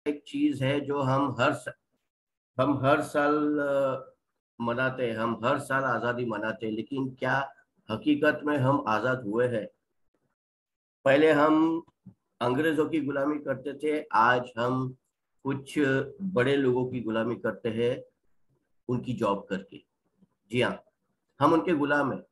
एक चीज है जो हम हर साल मनाते हैं, हम हर साल आजादी मनाते हैं, लेकिन क्या हकीकत में हम आजाद हुए हैं? पहले हम अंग्रेजों की गुलामी करते थे, आज हम कुछ बड़े लोगों की गुलामी करते हैं, उनकी जॉब करके। जी हाँ, हम उनके गुलाम हैं।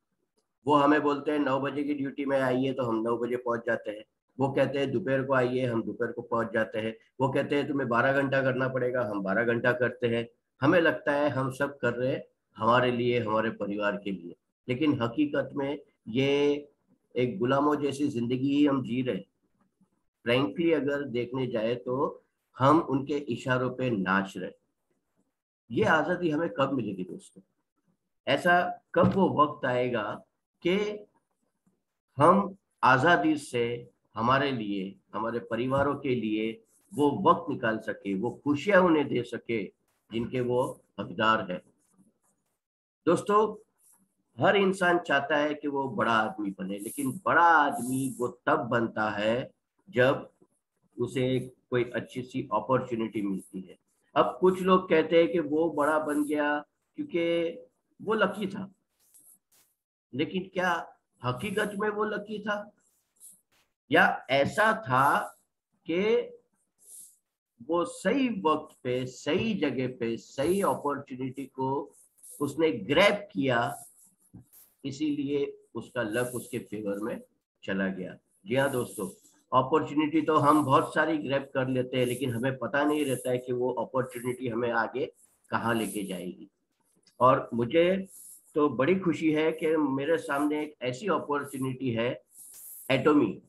वो हमें बोलते हैं 9 बजे की ड्यूटी में आइए, तो हम 9 बजे पहुंच जाते हैं। वो कहते हैं दोपहर को आइए, हम दोपहर को पहुंच जाते हैं। वो कहते हैं तुम्हें 12 घंटा करना पड़ेगा, हम 12 घंटा करते हैं। हमें लगता है हम सब कर रहे हैं हमारे लिए, हमारे परिवार के लिए, लेकिन हकीकत में ये एक गुलामों जैसी जिंदगी ही हम जी रहे हैं। फ्रैंकली अगर देखने जाए तो हम उनके इशारों पे नाच रहे हैं। ये आजादी हमें कब मिलेगी दोस्तों? ऐसा कब वो वक्त आएगा कि हम आजादी से हमारे लिए, हमारे परिवारों के लिए वो वक्त निकाल सके, वो खुशियां उन्हें दे सके जिनके वो हकदार है? दोस्तों, हर इंसान चाहता है कि वो बड़ा आदमी बने, लेकिन बड़ा आदमी वो तब बनता है जब उसे कोई अच्छी सी अपॉर्चुनिटी मिलती है। अब कुछ लोग कहते हैं कि वो बड़ा बन गया क्योंकि वो लकी था, लेकिन क्या हकीकत में वो लकी था, या ऐसा था कि वो सही वक्त पे, सही जगह पे, सही अपॉर्चुनिटी को उसने ग्रैब किया, इसीलिए उसका लक उसके फेवर में चला गया? जी हाँ दोस्तों, अपॉर्चुनिटी तो हम बहुत सारी ग्रैब कर लेते हैं, लेकिन हमें पता नहीं रहता है कि वो अपॉर्चुनिटी हमें आगे कहाँ लेके जाएगी। और मुझे तो बड़ी खुशी है कि मेरे सामने एक ऐसी अपॉर्चुनिटी है, एटोमी,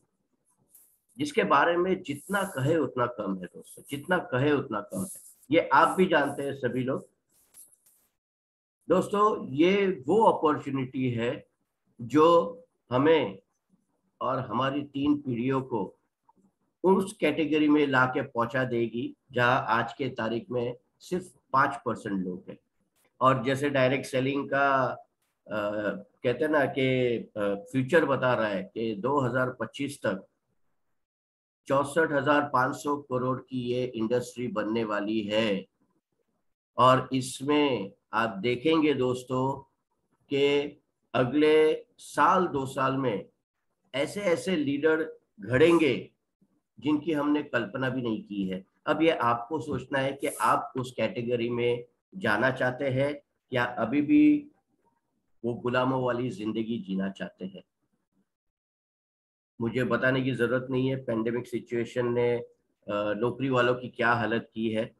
जिसके बारे में जितना कहे उतना कम है दोस्तों, जितना कहे उतना कम है। ये आप भी जानते हैं सभी लोग। दोस्तों, ये वो अपॉर्चुनिटी है जो हमें और हमारी 3 पीढ़ियों को उस कैटेगरी में लाके पहुंचा देगी जहां आज के तारीख में सिर्फ 5% लोग हैं। और जैसे डायरेक्ट सेलिंग का कहते हैं ना कि फ्यूचर बता रहा है कि 2025 तक 64,500 करोड़ की ये इंडस्ट्री बनने वाली है। और इसमें आप देखेंगे दोस्तों कि अगले साल 2 साल में ऐसे ऐसे लीडर घड़ेंगे जिनकी हमने कल्पना भी नहीं की है। अब ये आपको सोचना है कि आप उस कैटेगरी में जाना चाहते हैं या अभी भी वो गुलामों वाली जिंदगी जीना चाहते हैं। मुझे बताने की जरूरत नहीं है पेंडेमिक सिचुएशन ने नौकरी वालों की क्या हालत की है।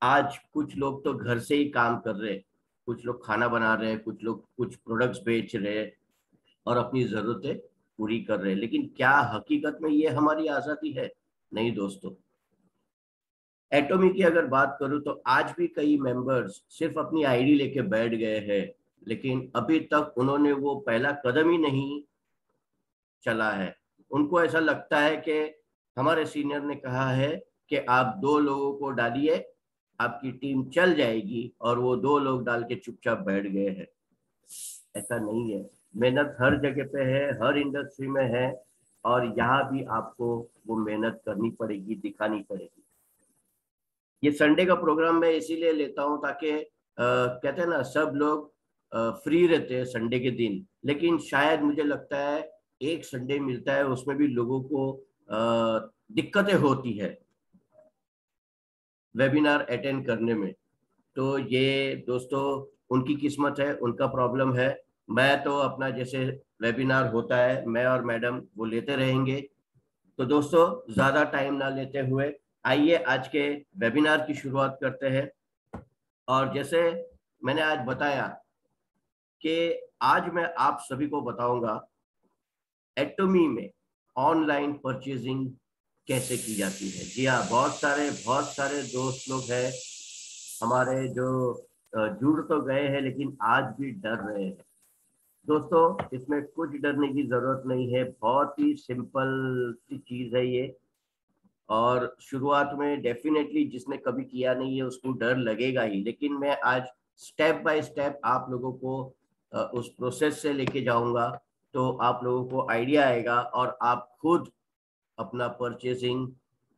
आज कुछ लोग तो घर से ही काम कर रहे हैं, कुछ लोग खाना बना रहे हैं, कुछ लोग कुछ प्रोडक्ट्स बेच रहे हैं और अपनी जरूरतें पूरी कर रहे हैं, लेकिन क्या हकीकत में ये हमारी आजादी है? नहीं दोस्तों। एटोमी की अगर बात करूं तो आज भी कई मेंबर्स सिर्फ अपनी आईडी लेके बैठ गए हैं, लेकिन अभी तक उन्होंने वो पहला कदम ही नहीं चला है। उनको ऐसा लगता है कि हमारे सीनियर ने कहा है कि आप 2 लोगों को डालिए, आपकी टीम चल जाएगी, और वो 2 लोग डाल के चुपचाप बैठ गए हैं। ऐसा नहीं है। मेहनत हर जगह पे है, हर इंडस्ट्री में है, और यहाँ भी आपको वो मेहनत करनी पड़ेगी, दिखानी पड़ेगी। ये संडे का प्रोग्राम मैं इसीलिए लेता हूँ ताकि कहते हैं ना सब लोग फ्री रहते हैं संडे के दिन, लेकिन शायद मुझे लगता है एक संडे मिलता है, उसमें भी लोगों को दिक्कतें होती है वेबिनार अटेंड करने में। तो ये दोस्तों उनकी किस्मत है, उनका प्रॉब्लम है। मैं तो अपना जैसे वेबिनार होता है, मैं और मैडम वो लेते रहेंगे। तो दोस्तों, ज्यादा टाइम ना लेते हुए आइए आज के वेबिनार की शुरुआत करते हैं। और जैसे मैंने आज बताया कि आज मैं आप सभी को बताऊंगा एटोमी में ऑनलाइन परचेजिंग कैसे की जाती है। जी हाँ, बहुत सारे दोस्त लोग हैं हमारे जो जुड़ तो गए हैं लेकिन आज भी डर रहे हैं। दोस्तों, इसमें कुछ डरने की जरूरत नहीं है, बहुत ही सिंपल सी चीज है ये। और शुरुआत में डेफिनेटली जिसने कभी किया नहीं है उसको डर लगेगा ही, लेकिन मैं आज स्टेप बाय स्टेप आप लोगों को उस प्रोसेस से लेके जाऊंगा, तो आप लोगों को आइडिया आएगा और आप खुद अपना परचेसिंग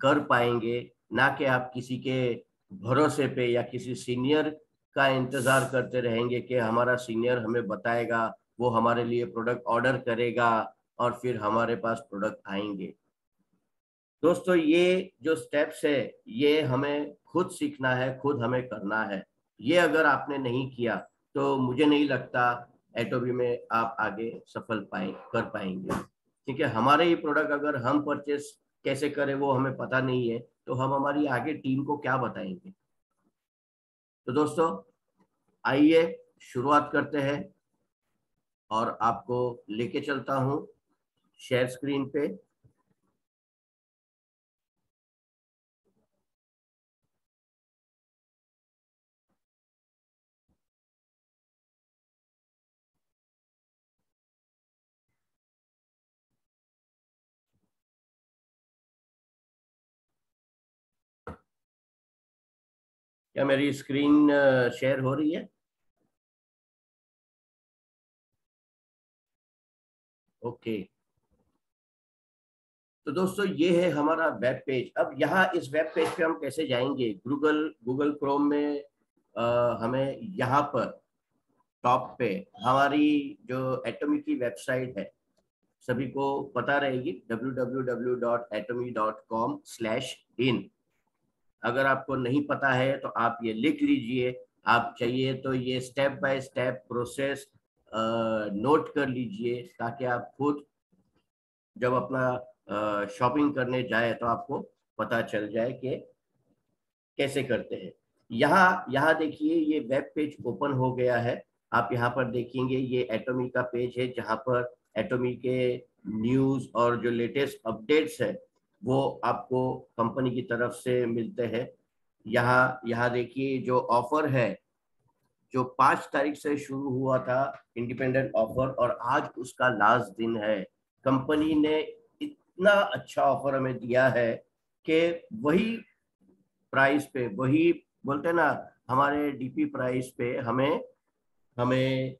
कर पाएंगे ना कि आप किसी के भरोसे पे या किसी सीनियर का इंतजार करते रहेंगे कि हमारा सीनियर हमें बताएगा, वो हमारे लिए प्रोडक्ट ऑर्डर करेगा और फिर हमारे पास प्रोडक्ट आएंगे। दोस्तों, ये जो स्टेप्स है ये हमें खुद सीखना है, खुद हमें करना है। ये अगर आपने नहीं किया तो मुझे नहीं लगता एटोबी में आप आगे सफल कर पाएंगे। ठीक है, हमारे ही प्रोडक्ट अगर हम परचेस कैसे करें वो हमें पता नहीं है तो हम हमारी आगे टीम को क्या बताएंगे। तो दोस्तों, आइए शुरुआत करते हैं और आपको लेके चलता हूँ शेयर स्क्रीन पे। क्या मेरी स्क्रीन शेयर हो रही है? ओके। तो दोस्तों, ये है हमारा वेब पेज। अब यहाँ इस वेब पेज पे हम कैसे जाएंगे? गूगल गूगल क्रोम में हमें यहाँ पर टॉप पे हमारी जो एटॉमी की वेबसाइट है, सभी को पता रहेगी, www.atomy.com/in। अगर आपको नहीं पता है तो आप ये लिख लीजिए। आप चाहिए तो ये step by step process note कर लीजिए, ताकि आप खुद जब अपना शॉपिंग करने जाए तो आपको पता चल जाए कि कैसे करते हैं। यहाँ यहाँ देखिए, ये वेब पेज ओपन हो गया है। आप यहाँ पर देखेंगे ये एटॉमी का पेज है, जहाँ पर एटॉमी के न्यूज़ और जो लेटेस्ट अपडेट्स है वो आपको कंपनी की तरफ से मिलते हैं। यहाँ यहाँ देखिए जो ऑफर है, जो 5 तारीख से शुरू हुआ था इंडिपेंडेंट ऑफर, और आज उसका लास्ट दिन है। कंपनी ने इतना अच्छा ऑफर हमें दिया है कि वही प्राइस पे, वही बोलते हैं ना, हमारे डीपी प्राइस पे हमें हमें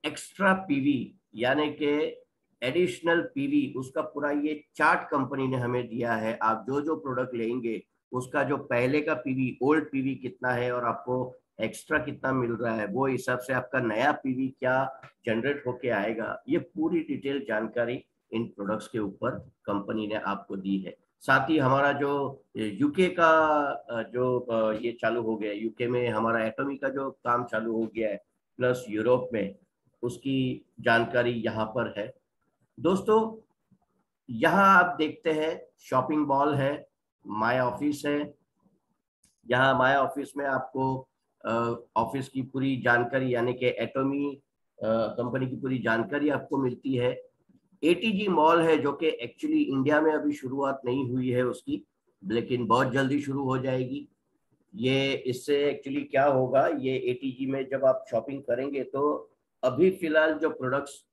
एक्स्ट्रा पीवी, यानी कि एडिशनल पीवी, उसका पूरा ये चार्ट कंपनी ने हमें दिया है। आप जो जो प्रोडक्ट लेंगे उसका जो पहले का पीवी, ओल्ड पीवी कितना है और आपको एक्स्ट्रा कितना मिल रहा है, वो हिसाब से आपका नया पीवी क्या जनरेट होके आएगा, ये पूरी डिटेल जानकारी इन प्रोडक्ट्स के ऊपर कंपनी ने आपको दी है। साथ ही हमारा जो यूके का जो ये चालू हो गया है, यूके में हमारा एटॉमी का जो काम चालू हो गया है, प्लस यूरोप में, उसकी जानकारी यहाँ पर है। दोस्तों, यहाँ आप देखते हैं शॉपिंग मॉल है, माय ऑफिस है। यहाँ माय ऑफिस में आपको ऑफिस की पूरी जानकारी, यानी कि एटॉमी कंपनी की पूरी जानकारी आपको मिलती है। एटीजी मॉल है, जो कि एक्चुअली इंडिया में अभी शुरुआत नहीं हुई है उसकी, लेकिन बहुत जल्दी शुरू हो जाएगी। ये इससे एक्चुअली क्या होगा, ये एटीजी में जब आप शॉपिंग करेंगे तो अभी फिलहाल जो प्रोडक्ट्स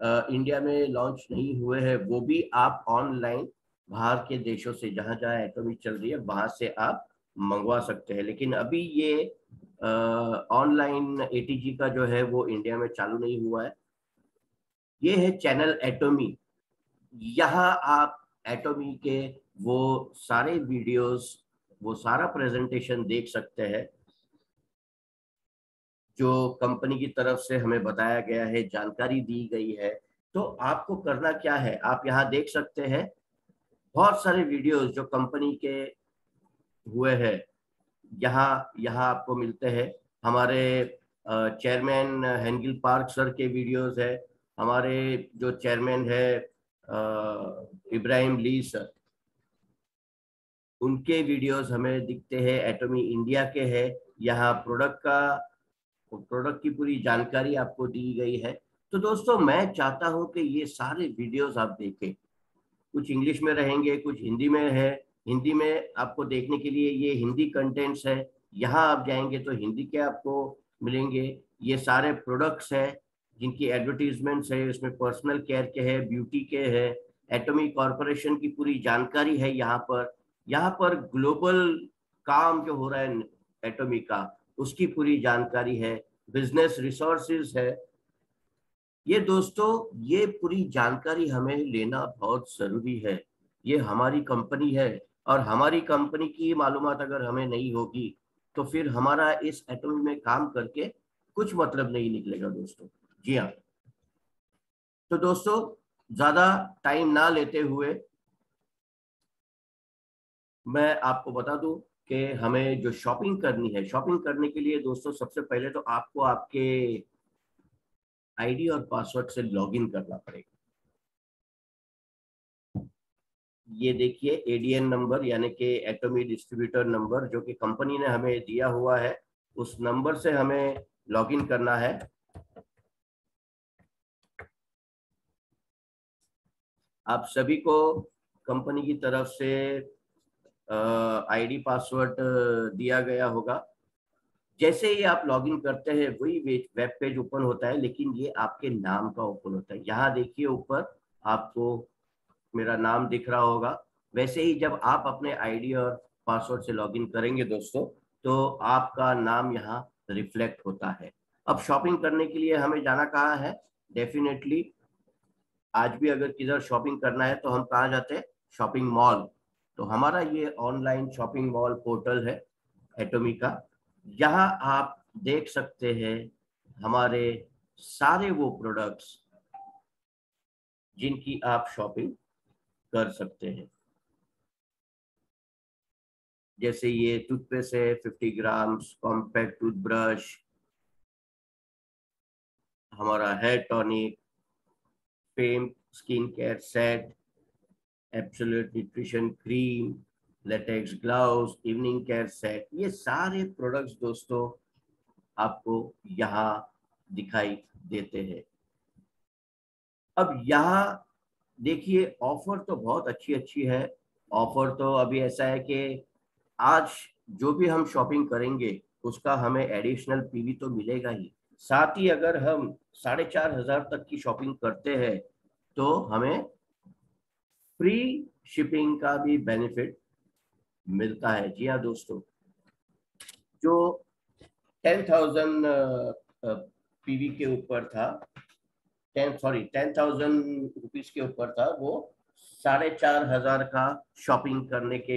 इंडिया में लॉन्च नहीं हुए हैं वो भी आप ऑनलाइन बाहर के देशों से, जहां जहां एटॉमी चल रही है वहां से आप मंगवा सकते हैं। लेकिन अभी ये ऑनलाइन एटीजी का जो है वो इंडिया में चालू नहीं हुआ है। ये है चैनल एटॉमी। यहाँ आप एटॉमी के वो सारे वीडियोस, वो सारा प्रेजेंटेशन देख सकते हैं जो कंपनी की तरफ से हमें बताया गया है, जानकारी दी गई है। तो आपको करना क्या है, आप यहाँ देख सकते हैं बहुत सारे वीडियोस जो कंपनी के हुए हैं, यहाँ यहाँ आपको मिलते हैं। हमारे चेयरमैन हेंगिल पार्क सर के वीडियोस है, हमारे जो चेयरमैन है इब्राहिम ली सर, उनके वीडियोस हमें दिखते हैं। एटॉमी इंडिया के है, यहाँ प्रोडक्ट की पूरी जानकारी आपको दी गई है। तो दोस्तों, मैं चाहता हूं कि ये सारे वीडियोस आप देखें। कुछ इंग्लिश में रहेंगे, कुछ हिंदी में है। हिंदी में आपको देखने के लिए ये हिंदी कंटेंट्स है, यहाँ आप जाएंगे तो हिंदी के आपको मिलेंगे। ये सारे प्रोडक्ट्स हैं जिनकी एडवर्टीजमेंट्स है, इसमें पर्सनल केयर के है, ब्यूटी के है, एटॉमी कॉरपोरेशन की पूरी जानकारी है। यहाँ पर ग्लोबल काम जो हो रहा है एटॉमी का, उसकी पूरी जानकारी है। बिजनेस रिसोर्सेज है। ये दोस्तों, ये पूरी जानकारी हमें लेना बहुत जरूरी है। ये हमारी कंपनी है, और हमारी कंपनी की मालूमात अगर हमें नहीं होगी तो फिर हमारा इस एटॉमी में काम करके कुछ मतलब नहीं निकलेगा दोस्तों। जी हाँ। तो दोस्तों, ज्यादा टाइम ना लेते हुए मैं आपको बता दूं कि हमें जो शॉपिंग करनी है, शॉपिंग करने के लिए दोस्तों सबसे पहले तो आपको आपके आईडी और पासवर्ड से लॉगिन करना पड़ेगा। ये देखिए एडीएन नंबर यानी कि एटॉमी डिस्ट्रीब्यूटर नंबर जो कि कंपनी ने हमें दिया हुआ है, उस नंबर से हमें लॉगिन करना है। आप सभी को कंपनी की तरफ से आईडी पासवर्ड दिया गया होगा। जैसे ही आप लॉगिन करते हैं वही वेब पेज ओपन होता है, लेकिन ये आपके नाम का ओपन होता है। यहाँ देखिए ऊपर आपको मेरा नाम दिख रहा होगा। वैसे ही जब आप अपने आईडी और पासवर्ड से लॉगिन करेंगे दोस्तों, तो आपका नाम यहाँ रिफ्लेक्ट होता है। अब शॉपिंग करने के लिए हमें जाना कहाँ है? डेफिनेटली आज भी अगर किधर शॉपिंग करना है तो हम कहाँ जाते हैं? Shopping mall. तो हमारा ये ऑनलाइन शॉपिंग मॉल पोर्टल है एटॉमी का। यहाँ आप देख सकते हैं हमारे सारे वो प्रोडक्ट्स जिनकी आप शॉपिंग कर सकते हैं। जैसे ये टूथपेस्ट है 50 ग्राम्स, कॉम्पैक्ट टूथब्रश, हमारा hair tonic, fame skin care set, absolute nutrition cream, latex gloves, evening care set, ये सारे प्रोडक्ट्स दोस्तों आपको यहाँ दिखाई देते हैं। अब यहाँ देखिए ऑफर तो बहुत अच्छी अच्छी है। ऑफर तो अभी ऐसा है कि आज जो भी हम शॉपिंग करेंगे उसका हमें एडिशनल पीवी तो मिलेगा ही। साथ ही अगर हम 4,500 तक की शॉपिंग करते हैं तो हमें फ्री शिपिंग का भी बेनिफिट मिलता है। जी हाँ दोस्तों, जो 10,000 पीवी के ऊपर था, 10,000 रुपीज के ऊपर था, वो 4,500 का शॉपिंग करने के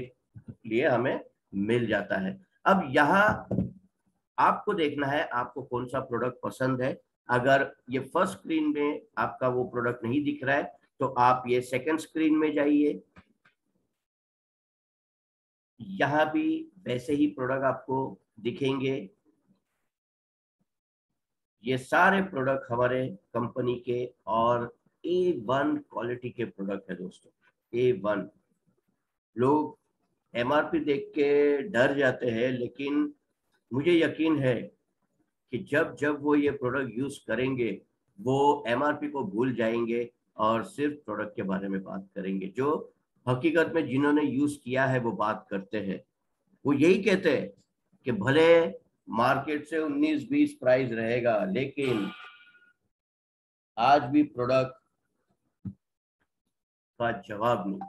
लिए हमें मिल जाता है। अब यहाँ आपको देखना है आपको कौन सा प्रोडक्ट पसंद है। अगर ये फर्स्ट स्क्रीन में आपका वो प्रोडक्ट नहीं दिख रहा है तो आप ये सेकंड स्क्रीन में जाइए। यहाँ भी वैसे ही प्रोडक्ट आपको दिखेंगे। ये सारे प्रोडक्ट हमारे कंपनी के और A1 क्वालिटी के प्रोडक्ट है दोस्तों। A1। लोग एमआरपी देख के डर जाते हैं, लेकिन मुझे यकीन है कि जब जब वो ये प्रोडक्ट यूज करेंगे वो एमआरपी को भूल जाएंगे और सिर्फ प्रोडक्ट के बारे में बात करेंगे। जो हकीकत में जिन्होंने यूज किया है वो बात करते हैं। वो यही कहते हैं कि भले मार्केट से 19-20 प्राइस रहेगा, लेकिन आज भी प्रोडक्ट का जवाब नहीं।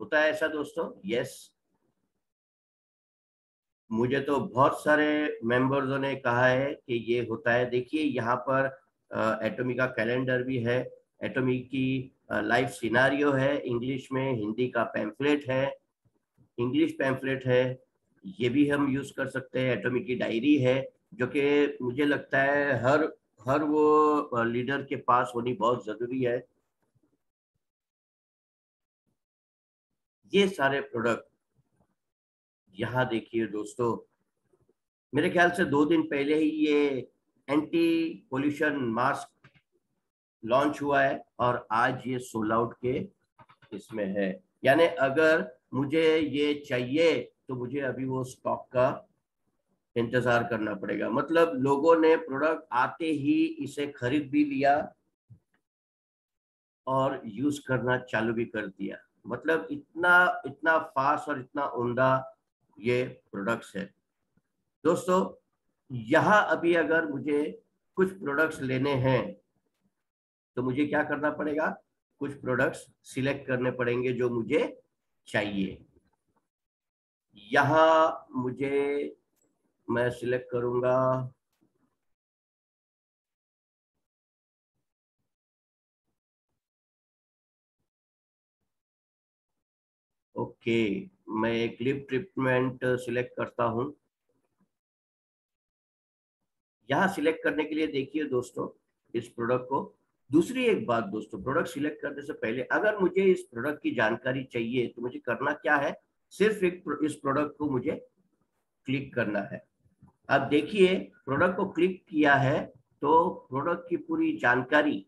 होता है ऐसा दोस्तों? यस। मुझे तो बहुत सारे मेंबर्सों ने कहा है कि ये होता है। देखिए यहाँ पर एटॉमी का कैलेंडर भी है, एटॉमी की लाइफ सिनारियो है, इंग्लिश में, हिंदी का पैम्फलेट है, इंग्लिश पैम्फलेट है, ये भी हम यूज कर सकते हैं। एटॉमी की डायरी है जो कि मुझे लगता है हर हर वो लीडर के पास होनी बहुत जरूरी है। ये सारे प्रोडक्ट यहाँ देखिए दोस्तों, मेरे ख्याल से 2 दिन पहले ही ये एंटी पोल्यूशन मास्क लॉन्च हुआ है और आज ये सोल्ड आउट के इसमें है। यानी अगर मुझे ये चाहिए तो मुझे अभी वो स्टॉक का इंतजार करना पड़ेगा। मतलब लोगों ने प्रोडक्ट आते ही इसे खरीद भी लिया और यूज करना चालू भी कर दिया। मतलब इतना इतना फास्ट और इतना उम्दा ये प्रोडक्ट्स है दोस्तों। यहाँ अभी अगर मुझे कुछ प्रोडक्ट्स लेने हैं तो मुझे क्या करना पड़ेगा? कुछ प्रोडक्ट्स सिलेक्ट करने पड़ेंगे जो मुझे चाहिए। यहाँ मुझे, मैं सिलेक्ट करूंगा ओके, मैं एक लिप ट्रीटमेंट सिलेक्ट करता हूँ। यहाँ सिलेक्ट करने के लिए देखिए दोस्तों इस प्रोडक्ट को। दूसरी एक बात दोस्तों, प्रोडक्ट सिलेक्ट करने से पहले अगर मुझे इस प्रोडक्ट की जानकारी चाहिए तो मुझे करना क्या है, सिर्फ इस प्रोडक्ट को मुझे क्लिक करना है। अब देखिए प्रोडक्ट को क्लिक किया है तो प्रोडक्ट की पूरी जानकारी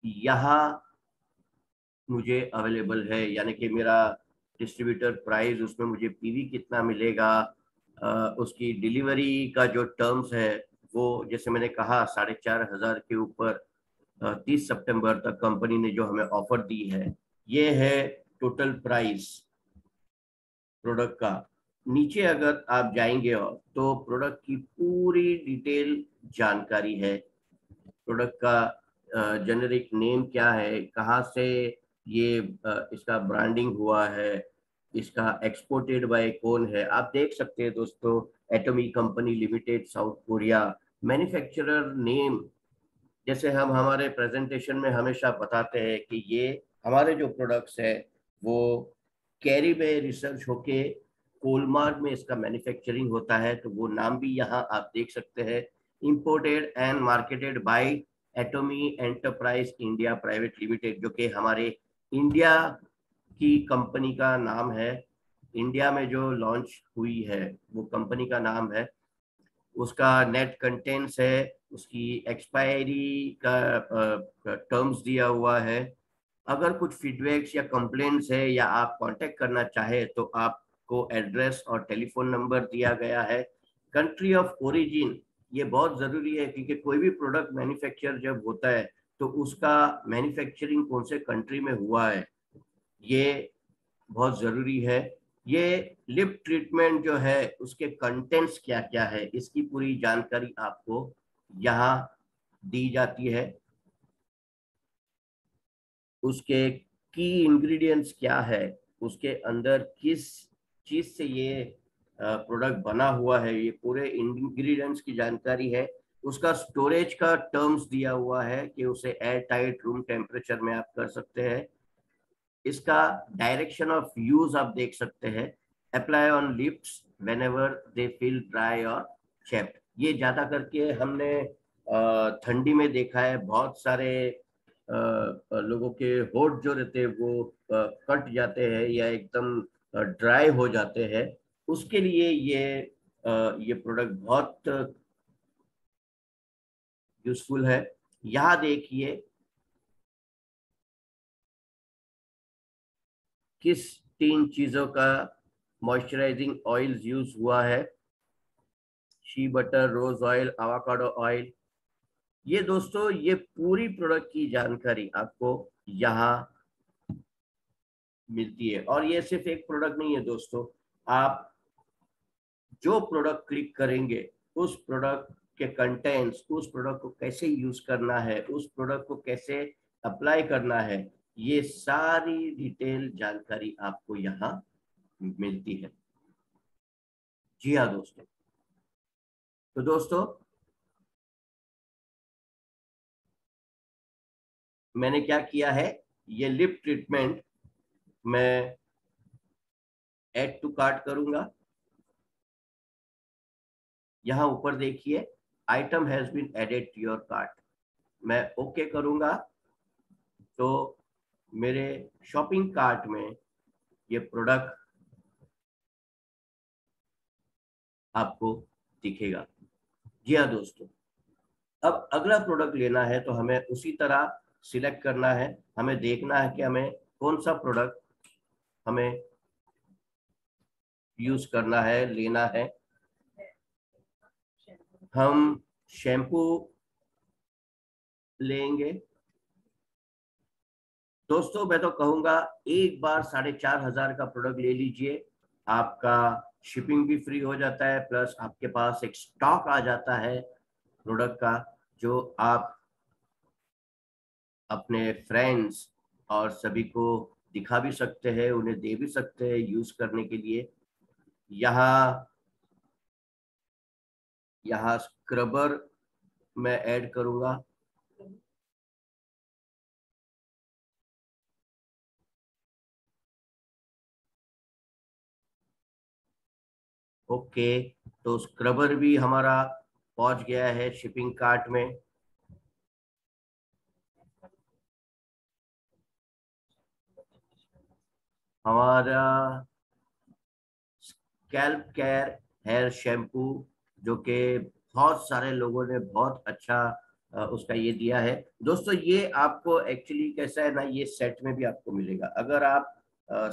यहाँ मुझे अवेलेबल है, यानी कि मेरा डिस्ट्रीब्यूटर प्राइस, उसमें मुझे पीवी कितना मिलेगा, उसकी डिलीवरी का जो टर्म्स है वो जैसे मैंने कहा 4,500 के ऊपर 30 सितंबर तक कंपनी ने जो हमें ऑफर दी है, ये है टोटल प्राइस प्रोडक्ट का। नीचे अगर आप जाएंगे और तो प्रोडक्ट की पूरी डिटेल जानकारी है, प्रोडक्ट का जेनेरिक नेम क्या है, कहाँ से ये इसका ब्रांडिंग हुआ है, इसका एक्सपोर्टेड बाय कौन है। आप देख सकते हैं दोस्तों, Atomy company limited South Korea, manufacturer name, जैसे हम हमारे प्रेजेंटेशन में हमेशा बताते हैं कि ये हमारे जो प्रोडक्ट्स है वो कैरी में रिसर्च होके कोलमार्क में इसका मैन्युफैक्चरिंग होता है, तो वो नाम भी यहाँ आप देख सकते हैं। Imported and marketed by Atomy enterprise India private limited, जो कि हमारे इंडिया की कंपनी का नाम है। इंडिया में जो लॉन्च हुई है वो कंपनी का नाम है। उसका नेट कंटेंट्स है, उसकी एक्सपायरी का टर्म्स दिया हुआ है। अगर कुछ फीडबैक्स या कंप्लेंट्स है या आप कांटेक्ट करना चाहे तो आपको एड्रेस और टेलीफोन नंबर दिया गया है। कंट्री ऑफ ओरिजिन, ये बहुत ज़रूरी है क्योंकि कोई भी प्रोडक्ट मैन्युफैक्चर जब होता है तो उसका मैन्युफैक्चरिंग कौन से कंट्री में हुआ है ये बहुत ज़रूरी है। ये लिप ट्रीटमेंट जो है उसके कंटेंट्स क्या क्या है इसकी पूरी जानकारी आपको यहाँ दी जाती है। उसके की इंग्रेडिएंट्स क्या है, उसके अंदर किस चीज से ये प्रोडक्ट बना हुआ है, ये पूरे इंग्रेडिएंट्स की जानकारी है। उसका स्टोरेज का टर्म्स दिया हुआ है कि उसे एयर टाइट रूम टेम्परेचर में आप कर सकते हैं। इसका डायरेक्शन ऑफ यूज आप देख सकते हैं। Apply on lips whenever they feel dry और चैप्ड, ये ज्यादा करके हमने ठंडी में देखा है, बहुत सारे लोगों के होठ जो रहते हैं वो कट जाते हैं या एकदम ड्राई हो जाते हैं। उसके लिए ये प्रोडक्ट बहुत यूजफुल है। यहाँ देखिए किस 3 चीजों का मॉइस्चराइजिंग ऑयल यूज हुआ है, shea butter, rose oil, avocado oil. ये दोस्तों ये पूरी प्रोडक्ट की जानकारी आपको यहाँ मिलती है। और ये सिर्फ एक प्रोडक्ट नहीं है दोस्तों, आप जो प्रोडक्ट क्लिक करेंगे उस प्रोडक्ट के कंटेंट्स, उस प्रोडक्ट को कैसे यूज करना है, उस प्रोडक्ट को कैसे अप्लाई करना है, ये सारी डिटेल जानकारी आपको यहाँ मिलती है। जी हाँ दोस्तों, तो दोस्तों मैंने क्या किया है, ये लिप ट्रीटमेंट मैं ऐड टू कार्ट करूंगा। यहाँ ऊपर देखिए item has been added to your cart, मैं ओके करूंगा तो मेरे शॉपिंग कार्ट में ये प्रोडक्ट आपको दिखेगा। जी हाँ दोस्तों, अब अगला प्रोडक्ट लेना है तो हमें उसी तरह सिलेक्ट करना है। हमें देखना है कि हमें कौन सा प्रोडक्ट हमें यूज करना है, लेना है। हम शैम्पू लेंगे। दोस्तों मैं तो कहूंगा एक बार 4,500 का प्रोडक्ट ले लीजिए, आपका शिपिंग भी फ्री हो जाता है, प्लस आपके पास एक स्टॉक आ जाता है प्रोडक्ट का, जो आप अपने फ्रेंड्स और सभी को दिखा भी सकते हैं, उन्हें दे भी सकते हैं यूज करने के लिए। यहाँ यहाँ स्क्रबर मैं ऐड करूंगा। ओके, तो स्क्रबर भी हमारा पहुंच गया है शिपिंग कार्ट में। हमारा स्कैल्प केयर हेयर शैम्पू, जो कि बहुत सारे लोगों ने बहुत अच्छा उसका ये दिया है दोस्तों। ये आपको एक्चुअली कैसा है ना, ये सेट में भी आपको मिलेगा। अगर आप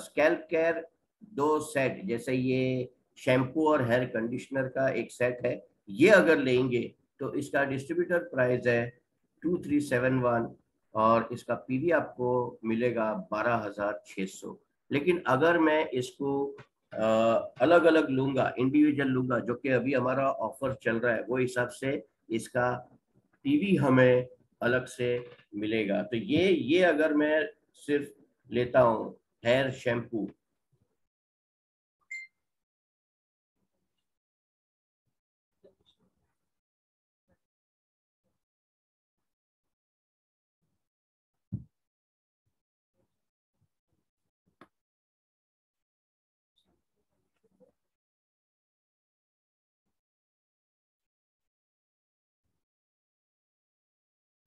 स्कैल्प केयर दो सेट, जैसे ये शैम्पू और हेयर कंडीशनर का एक सेट है, ये अगर लेंगे तो इसका डिस्ट्रीब्यूटर प्राइस है 2371, और इसका पीवी आपको मिलेगा 12,600। लेकिन अगर मैं इसको अलग अलग लूंगा, इंडिविजुअल लूंगा, जो कि अभी हमारा ऑफर चल रहा है, वो हिसाब से इसका पीवी हमें अलग से मिलेगा। तो ये अगर मैं सिर्फ लेता हूँ हेयर शैम्पू,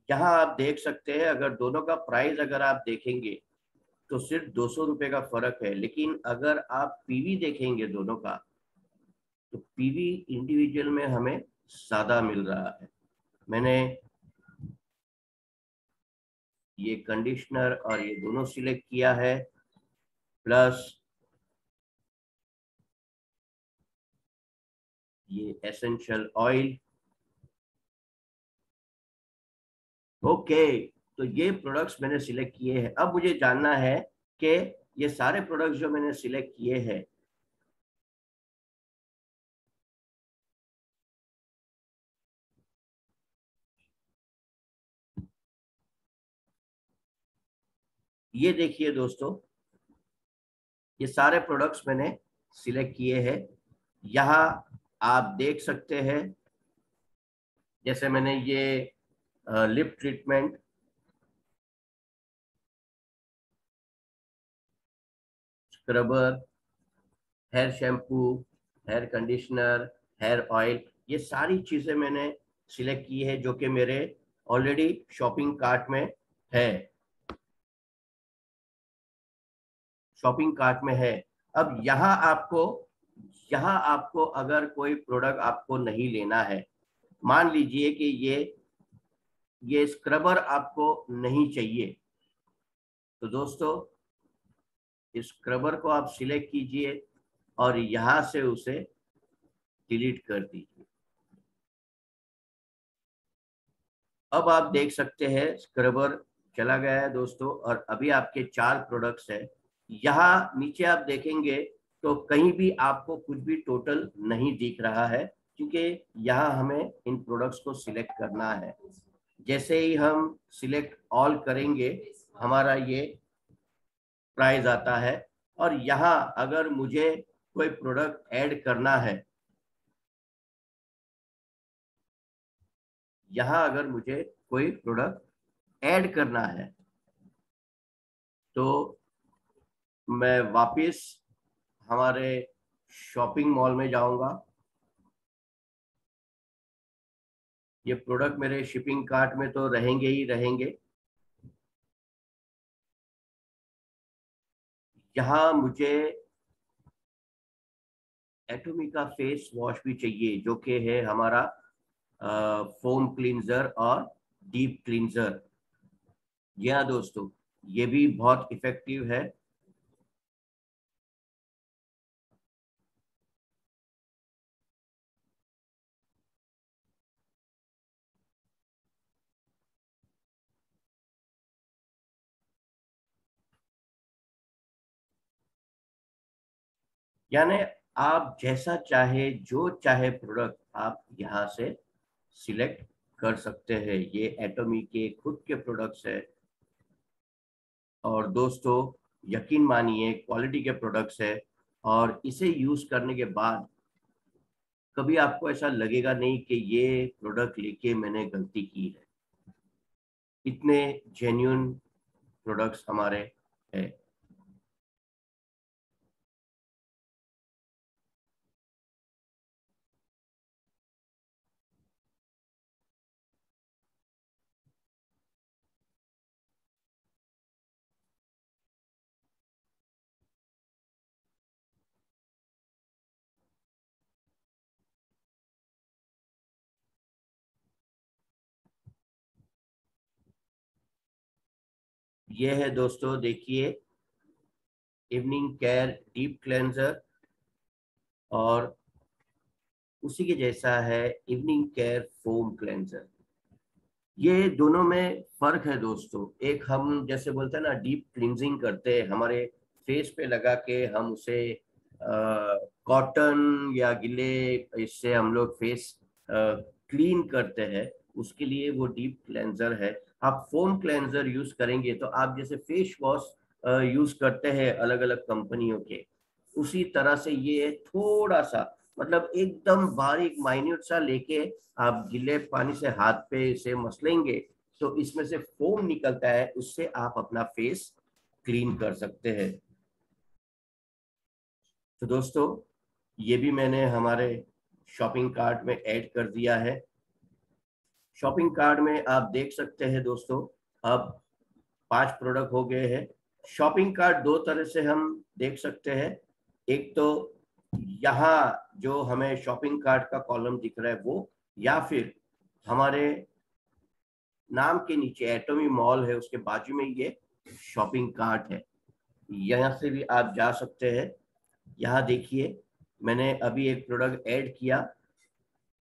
यहाँ आप देख सकते हैं, अगर दोनों का प्राइस अगर आप देखेंगे तो सिर्फ 200 रुपए का फर्क है। लेकिन अगर आप पीवी देखेंगे दोनों का, तो पीवी इंडिविजुअल में हमें ज्यादा मिल रहा है। मैंने ये कंडीशनर और ये दोनों सिलेक्ट किया है, प्लस ये एसेंशियल ऑयल। ओके, तो ये प्रोडक्ट्स मैंने सिलेक्ट किए हैं। अब मुझे जानना है कि ये सारे प्रोडक्ट्स जो मैंने सिलेक्ट किए हैं, ये देखिए दोस्तों, ये सारे प्रोडक्ट्स मैंने सिलेक्ट किए हैं। यहाँ आप देख सकते हैं, जैसे मैंने ये lip treatment, scrubber, hair shampoo, hair conditioner, hair oil, ये सारी चीजें मैंने सिलेक्ट की है, जो कि मेरे ऑलरेडी शॉपिंग कार्ट में है, शॉपिंग कार्ट में है। अब यहाँ आपको अगर कोई प्रोडक्ट आपको नहीं लेना है, मान लीजिए कि ये स्क्रबर आपको नहीं चाहिए, तो दोस्तों इस स्क्रबर को आप सिलेक्ट कीजिए और यहाँ से उसे डिलीट कर दीजिए। अब आप देख सकते हैं स्क्रबर चला गया है दोस्तों, और अभी आपके 4 प्रोडक्ट्स है। यहाँ नीचे आप देखेंगे तो कहीं भी आपको कुछ भी टोटल नहीं दिख रहा है, क्योंकि यहाँ हमें इन प्रोडक्ट्स को सिलेक्ट करना है। जैसे ही हम सिलेक्ट ऑल करेंगे, हमारा ये प्राइस आता है। और यहाँ अगर मुझे कोई प्रोडक्ट ऐड करना है, यहाँ अगर मुझे कोई प्रोडक्ट ऐड करना है, तो मैं वापस हमारे शॉपिंग मॉल में जाऊंगा। ये प्रोडक्ट मेरे शिपिंग कार्ट में तो रहेंगे ही रहेंगे। यहाँ मुझे एटोमी का फेस वॉश भी चाहिए, जो कि है हमारा फोम क्लींजर और डीप क्लींजर। जी हाँ दोस्तों, ये भी बहुत इफेक्टिव है। यानी आप जैसा चाहे, जो चाहे प्रोडक्ट आप यहाँ से सिलेक्ट कर सकते हैं। ये एटोमी के खुद के प्रोडक्ट्स है, और दोस्तों यकीन मानिए क्वालिटी के प्रोडक्ट्स है, और इसे यूज करने के बाद कभी आपको ऐसा लगेगा नहीं कि ये प्रोडक्ट लेके मैंने गलती की है। इतने जेन्युइन प्रोडक्ट्स हमारे हैं। ये है दोस्तों, देखिए, इवनिंग केयर डीप क्लेंजर, और उसी के जैसा है इवनिंग केयर फोम क्लेंजर। ये दोनों में फर्क है दोस्तों। एक हम जैसे बोलते हैं ना, डीप क्लींजिंग करते हैं, हमारे फेस पे लगा के हम उसे कॉटन या गिले इससे हम लोग फेस क्लीन करते हैं, उसके लिए वो डीप क्लेंजर है। आप फोम क्लेंजर यूज करेंगे तो आप जैसे फेस वॉश यूज करते हैं अलग अलग कंपनियों के, उसी तरह से ये थोड़ा सा, मतलब एकदम बारीक माइन्यूट सा लेके आप गीले पानी से हाथ पे इसे मसलेंगे तो इसमें से फोम निकलता है, उससे आप अपना फेस क्लीन कर सकते हैं। तो दोस्तों, ये भी मैंने हमारे शॉपिंग कार्ट में ऐड कर दिया है। शॉपिंग कार्ट में आप देख सकते हैं दोस्तों, अब 5 प्रोडक्ट हो गए हैं। शॉपिंग कार्ट दो तरह से हम देख सकते हैं। एक तो यहाँ जो हमें शॉपिंग कार्ट का कॉलम दिख रहा है वो, या फिर हमारे नाम के नीचे एटमी मॉल है, उसके बाजू में ये शॉपिंग कार्ट है, यहाँ से भी आप जा सकते हैं। यहाँ देखिए, मैंने अभी एक प्रोडक्ट ऐड किया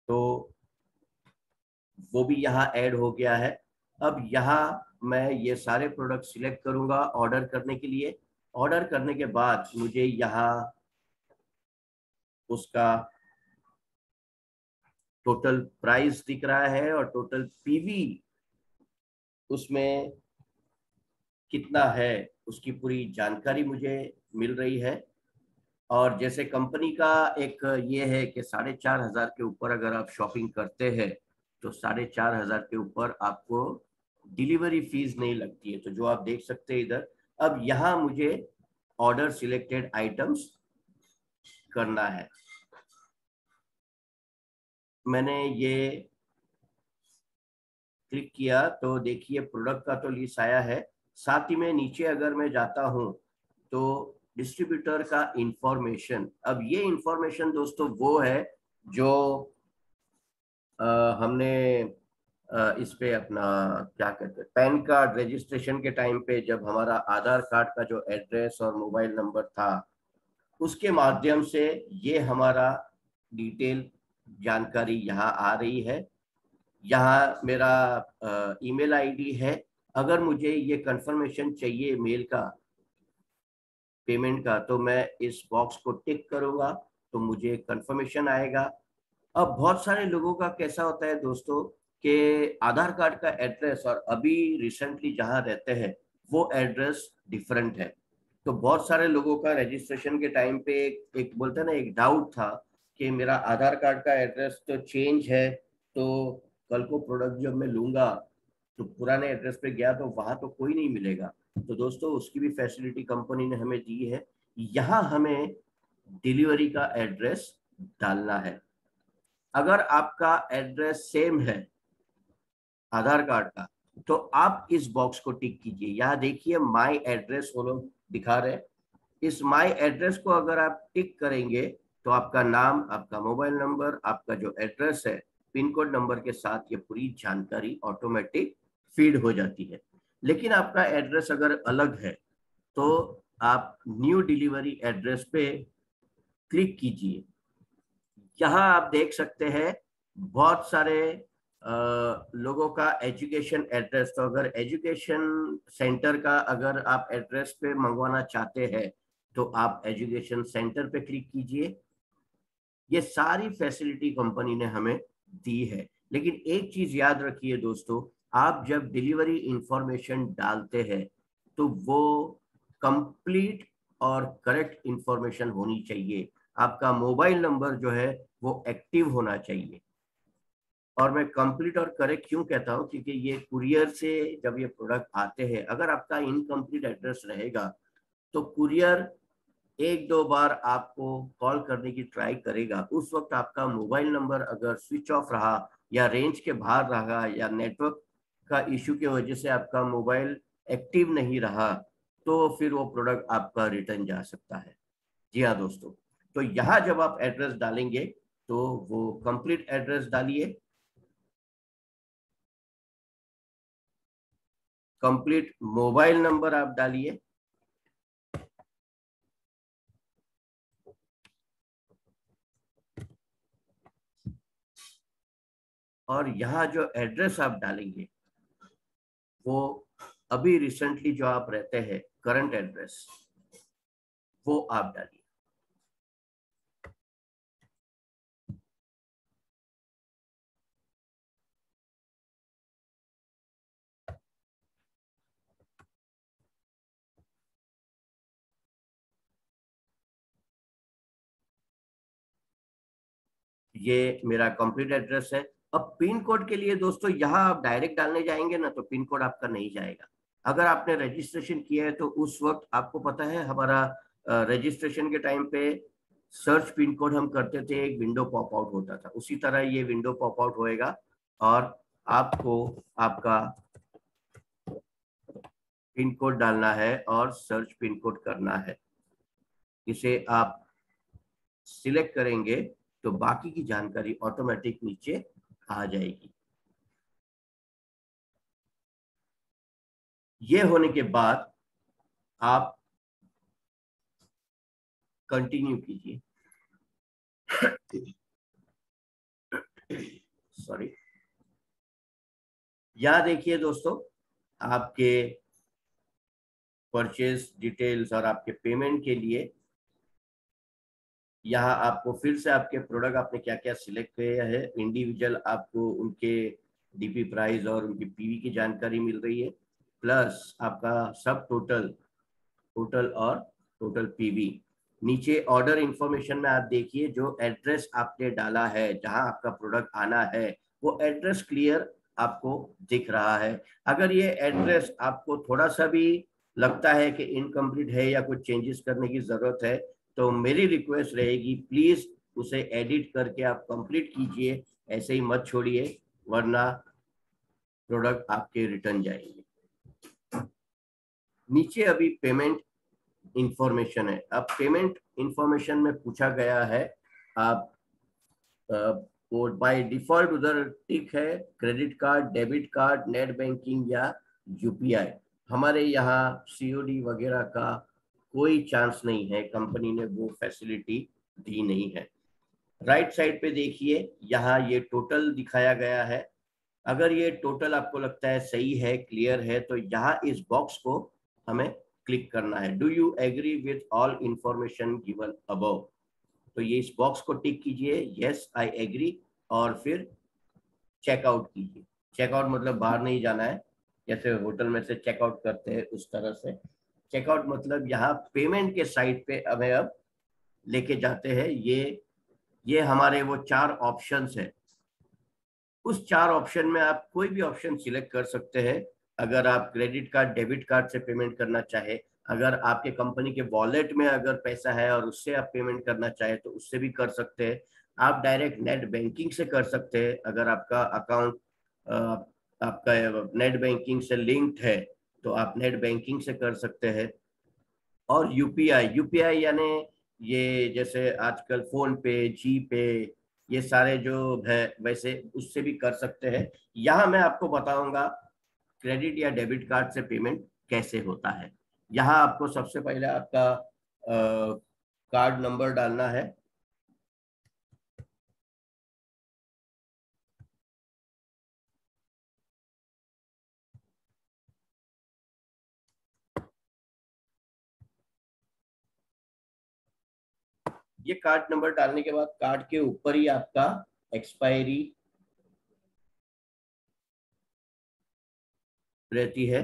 तो वो भी यहाँ ऐड हो गया है। अब यहाँ मैं ये सारे प्रोडक्ट सिलेक्ट करूंगा ऑर्डर करने के लिए। ऑर्डर करने के बाद मुझे यहाँ उसका टोटल प्राइस दिख रहा है और टोटल पीवी उसमें कितना है उसकी पूरी जानकारी मुझे मिल रही है। और जैसे कंपनी का एक ये है कि 4,500 के ऊपर अगर आप शॉपिंग करते हैं तो 4,500 के ऊपर आपको डिलीवरी फीस नहीं लगती है। तो जो आप देख सकते हैं इधर, अब यहाँ मुझे ऑर्डर सिलेक्टेड आइटम्स करना है। मैंने ये क्लिक किया तो देखिए प्रोडक्ट का तो लिस्ट आया है, साथ ही में नीचे अगर मैं जाता हूं तो डिस्ट्रीब्यूटर का इंफॉर्मेशन। अब ये इंफॉर्मेशन दोस्तों वो है जो हमने इस पे अपना क्या कहते हैं, पैन कार्ड रजिस्ट्रेशन के टाइम पे जब हमारा आधार कार्ड का जो एड्रेस और मोबाइल नंबर था, उसके माध्यम से ये हमारा डिटेल जानकारी यहाँ आ रही है। यहाँ मेरा ईमेल आईडी है। अगर मुझे ये कंफर्मेशन चाहिए मेल का, पेमेंट का, तो मैं इस बॉक्स को टिक करूंगा तो मुझे कंफर्मेशन आएगा। अब बहुत सारे लोगों का कैसा होता है दोस्तों कि आधार कार्ड का एड्रेस और अभी रिसेंटली जहाँ रहते हैं वो एड्रेस डिफरेंट है। तो बहुत सारे लोगों का रजिस्ट्रेशन के टाइम पे एक बोलते हैं ना, एक डाउट था कि मेरा आधार कार्ड का एड्रेस तो चेंज है, तो कल को प्रोडक्ट जब मैं लूंगा तो पुराने एड्रेस पे गया तो वहां तो कोई नहीं मिलेगा। तो दोस्तों, उसकी भी फैसिलिटी कंपनी ने हमें दी है। यहाँ हमें डिलीवरी का एड्रेस डालना है। अगर आपका एड्रेस सेम है आधार कार्ड का तो आप इस बॉक्स को टिक कीजिए। यहाँ देखिए माय एड्रेस वो लोग दिखा रहे हैं। इस माय एड्रेस को अगर आप टिक करेंगे तो आपका नाम, आपका मोबाइल नंबर, आपका जो एड्रेस है, पिन कोड नंबर के साथ ये पूरी जानकारी ऑटोमेटिक फीड हो जाती है। लेकिन आपका एड्रेस अगर अलग है तो आप न्यू डिलीवरी एड्रेस पे क्लिक कीजिए। यहाँ आप देख सकते हैं बहुत सारे लोगों का एजुकेशन एड्रेस। तो अगर एजुकेशन सेंटर का अगर आप एड्रेस पे मंगवाना चाहते हैं तो आप एजुकेशन सेंटर पे क्लिक कीजिए। ये सारी फैसिलिटी कंपनी ने हमें दी है। लेकिन एक चीज याद रखिए दोस्तों, आप जब डिलीवरी इंफॉर्मेशन डालते हैं तो वो कंप्लीट और करेक्ट इंफॉर्मेशन होनी चाहिए। आपका मोबाइल नंबर जो है वो एक्टिव होना चाहिए। और मैं कंप्लीट और करेक्ट क्यों कहता हूँ, क्योंकि ये कुरियर से जब ये प्रोडक्ट आते हैं, अगर आपका इनकम्प्लीट एड्रेस रहेगा तो कुरियर एक दो बार आपको कॉल करने की ट्राई करेगा। उस वक्त आपका मोबाइल नंबर अगर स्विच ऑफ रहा या रेंज के बाहर रहा या नेटवर्क का इश्यू की वजह से आपका मोबाइल एक्टिव नहीं रहा तो फिर वो प्रोडक्ट आपका रिटर्न जा सकता है। जी हाँ दोस्तों, तो यहाँ जब आप एड्रेस डालेंगे तो वो कंप्लीट एड्रेस डालिए। कंप्लीट मोबाइल नंबर आप डालिए, और यहाँ जो एड्रेस आप डालेंगे वो अभी रिसेंटली जो आप रहते हैं करंट एड्रेस वो आप डालिए। ये मेरा कंप्लीट एड्रेस है। अब पिन कोड के लिए दोस्तों यहाँ आप डायरेक्ट डालने जाएंगे ना तो पिन कोड आपका नहीं जाएगा। अगर आपने रजिस्ट्रेशन किया है तो उस वक्त आपको पता है हमारा रजिस्ट्रेशन के टाइम पे सर्च पिन कोड हम करते थे, एक विंडो पॉप आउट होता था, उसी तरह ये विंडो पॉप आउट होएगा और आपको आपका पिन कोड डालना है और सर्च पिन कोड करना है। इसे आप सिलेक्ट करेंगे तो बाकी की जानकारी ऑटोमेटिक नीचे आ जाएगी। ये होने के बाद आप कंटिन्यू कीजिए। सॉरी, यहां देखिए दोस्तों, आपके परचेज डिटेल्स और आपके पेमेंट के लिए यहाँ आपको फिर से आपके प्रोडक्ट आपने क्या क्या सिलेक्ट किया है, इंडिविजुअल आपको उनके डीपी प्राइस और उनकी पीवी की जानकारी मिल रही है, प्लस आपका सब टोटल और टोटल पीवी। नीचे ऑर्डर इंफॉर्मेशन में आप देखिए जो एड्रेस आपने डाला है जहां आपका प्रोडक्ट आना है वो एड्रेस क्लियर आपको दिख रहा है। अगर ये एड्रेस आपको थोड़ा सा भी लगता है कि इनकम्प्लीट है या कुछ चेंजेस करने की जरूरत है तो मेरी रिक्वेस्ट रहेगी प्लीज उसे एडिट करके आप कंप्लीट कीजिए, ऐसे ही मत छोड़िए वरना प्रोडक्ट आपके रिटर्न जाएंगे। नीचे अभी पेमेंट इंफॉर्मेशन है। अब पेमेंट इंफॉर्मेशन में पूछा गया है आप बाय डिफॉल्ट उधर टिक है credit card, debit card, net banking या यूपीआई। हमारे यहाँ सीओडी वगैरह का कोई चांस नहीं है, कंपनी ने वो फैसिलिटी दी नहीं है। राइट साइड पे देखिए यहाँ ये टोटल दिखाया गया है। अगर ये टोटल आपको लगता है सही है, क्लियर है, तो यहाँ इस बॉक्स को हमें क्लिक करना है, do you agree with all information given above. तो ये इस बॉक्स को टिक कीजिए, यस आई एग्री, और फिर चेकआउट कीजिए। चेकआउट मतलब बाहर नहीं जाना है, जैसे होटल में से चेकआउट करते हैं उस तरह से। चेकआउट मतलब यहाँ पेमेंट के साइट पे हमें अब लेके जाते हैं। ये हमारे वो 4 ऑप्शंस है। उस 4 ऑप्शन में आप कोई भी ऑप्शन सिलेक्ट कर सकते हैं। अगर आप क्रेडिट कार्ड, डेबिट कार्ड से पेमेंट करना चाहे, अगर आपके कंपनी के वॉलेट में अगर पैसा है और उससे आप पेमेंट करना चाहे तो उससे भी कर सकते हैं। आप डायरेक्ट नेट बैंकिंग से कर सकते हैं, अगर आपका अकाउंट आपका नेट बैंकिंग से लिंक्ड है तो आप नेट बैंकिंग से कर सकते हैं। और यूपीआई, यूपीआई यानी ये जैसे आजकल फोन पे, जी पे, ये सारे जो है वैसे उससे भी कर सकते हैं। यहाँ मैं आपको बताऊंगा क्रेडिट या डेबिट कार्ड से पेमेंट कैसे होता है। यहाँ आपको सबसे पहले आपका कार्ड नंबर डालना है। ये कार्ड नंबर डालने के बाद कार्ड के ऊपर ही आपका एक्सपायरी रहती है,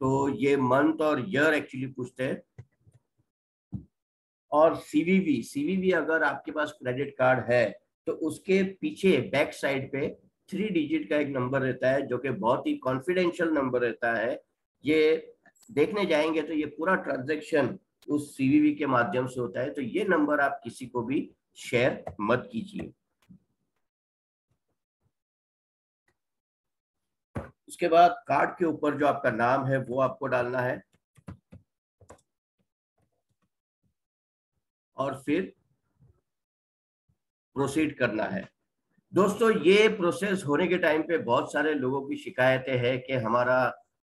तो ये मंथ और ईयर एक्चुअली पूछते हैं। और सीवीवी, सीवीवी अगर आपके पास क्रेडिट कार्ड है तो उसके पीछे बैक साइड पे 3 डिजिट का एक नंबर रहता है जो कि बहुत ही कॉन्फिडेंशियल नंबर रहता है। ये देखने जाएंगे तो ये पूरा ट्रांजैक्शन उस सीवीवी के माध्यम से होता है, तो ये नंबर आप किसी को भी शेयर मत कीजिए। उसके बाद कार्ड के ऊपर जो आपका नाम है वो आपको डालना है और फिर प्रोसीड करना है। दोस्तों ये प्रोसेस होने के टाइम पे बहुत सारे लोगों की शिकायतें हैं कि हमारा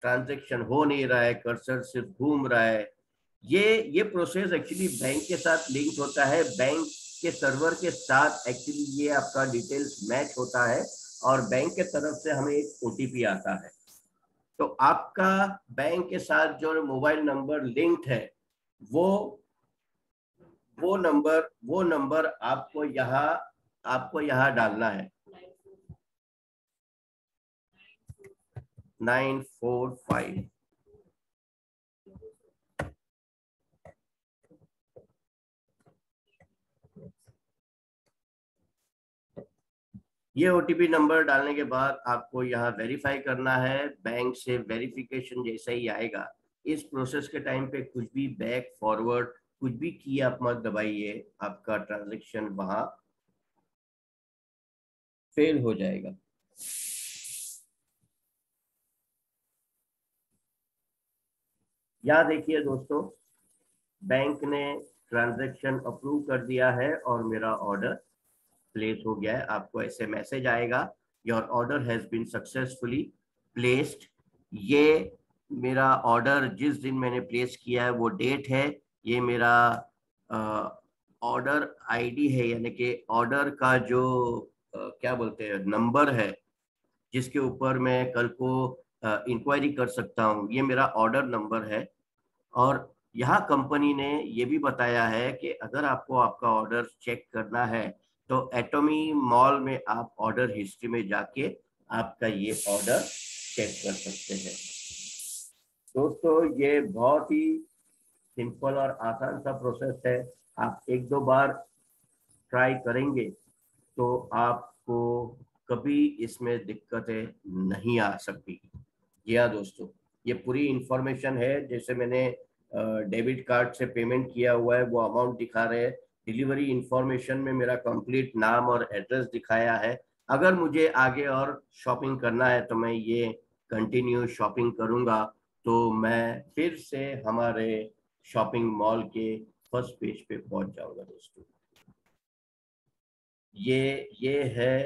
ट्रांजैक्शन हो नहीं रहा है, कर्सर सिर्फ घूम रहा है। ये प्रोसेस एक्चुअली बैंक के साथ लिंक होता है, बैंक के सर्वर के साथ एक्चुअली ये आपका डिटेल्स मैच होता है और बैंक के तरफ से हमें एक ओटीपी आता है। तो आपका बैंक के साथ जो मोबाइल नंबर लिंक्ड है वो वो नंबर आपको यहाँ डालना है 945। ये ओटीपी नंबर डालने के बाद आपको यहाँ वेरीफाई करना है। बैंक से वेरिफिकेशन जैसे ही आएगा, इस प्रोसेस के टाइम पे कुछ भी बैक फॉरवर्ड कुछ भी की आप मत दबाइए, आपका ट्रांजैक्शन वहां फेल हो जाएगा। यहाँ देखिए दोस्तों, बैंक ने ट्रांजैक्शन अप्रूव कर दिया है और मेरा ऑर्डर प्लेस हो गया है। आपको ऐसे मैसेज आएगा, your order has been successfully placed. ये मेरा ऑर्डर जिस दिन मैंने प्लेस किया है वो डेट है, ये मेरा ऑर्डर आईडी है, यानी कि ऑर्डर का जो क्या बोलते हैं नंबर है जिसके ऊपर मैं कल को इंक्वायरी कर सकता हूँ, ये मेरा ऑर्डर नंबर है। और यहाँ कंपनी ने ये भी बताया है कि अगर आपको आपका ऑर्डर चेक करना है तो एटॉमी मॉल में आप ऑर्डर हिस्ट्री में जाके आपका ये ऑर्डर चेक कर सकते हैं। दोस्तों ये बहुत ही सिंपल और आसान सा प्रोसेस है। आप एक दो बार ट्राई करेंगे तो आपको कभी इसमें दिक्कतें नहीं आ सकती। जी हाँ दोस्तों, ये पूरी इंफॉर्मेशन है। जैसे मैंने डेबिट कार्ड से पेमेंट किया हुआ है वो अमाउंट दिखा रहे हैं, डिलीवरी इंफॉर्मेशन में मेरा कंप्लीट नाम और एड्रेस दिखाया है। अगर मुझे आगे और शॉपिंग करना है तो मैं ये कंटिन्यू शॉपिंग करूंगा, तो मैं फिर से हमारे शॉपिंग मॉल के फर्स्ट पेज पे पहुंच जाऊंगा दोस्तों। ये है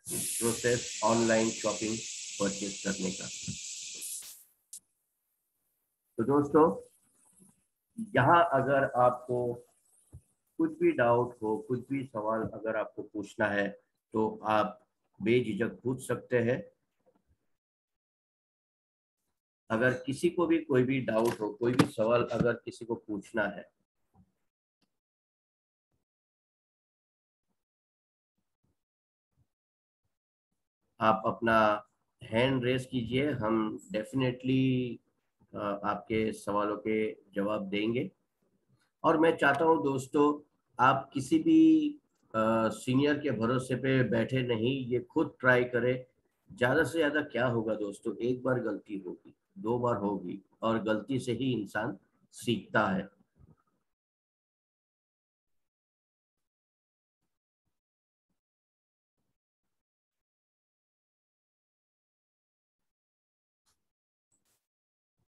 प्रोसेस ऑनलाइन शॉपिंग परचेज करने का। तो दोस्तों यहाँ अगर आपको कुछ भी डाउट हो, कुछ भी सवाल अगर आपको पूछना है तो आप बेझिझक पूछ सकते हैं। अगर किसी को भी कोई भी डाउट हो, कोई भी सवाल अगर किसी को पूछना है, आप अपना हैंड रेस कीजिए, हम डेफिनेटली आपके सवालों के जवाब देंगे। और मैं चाहता हूँ दोस्तों, आप किसी भी सीनियर के भरोसे पे बैठे नहीं, ये खुद ट्राई करें। ज़्यादा से ज़्यादा क्या होगा दोस्तों, एक बार गलती होगी, दो बार होगी, और गलती से ही इंसान सीखता है।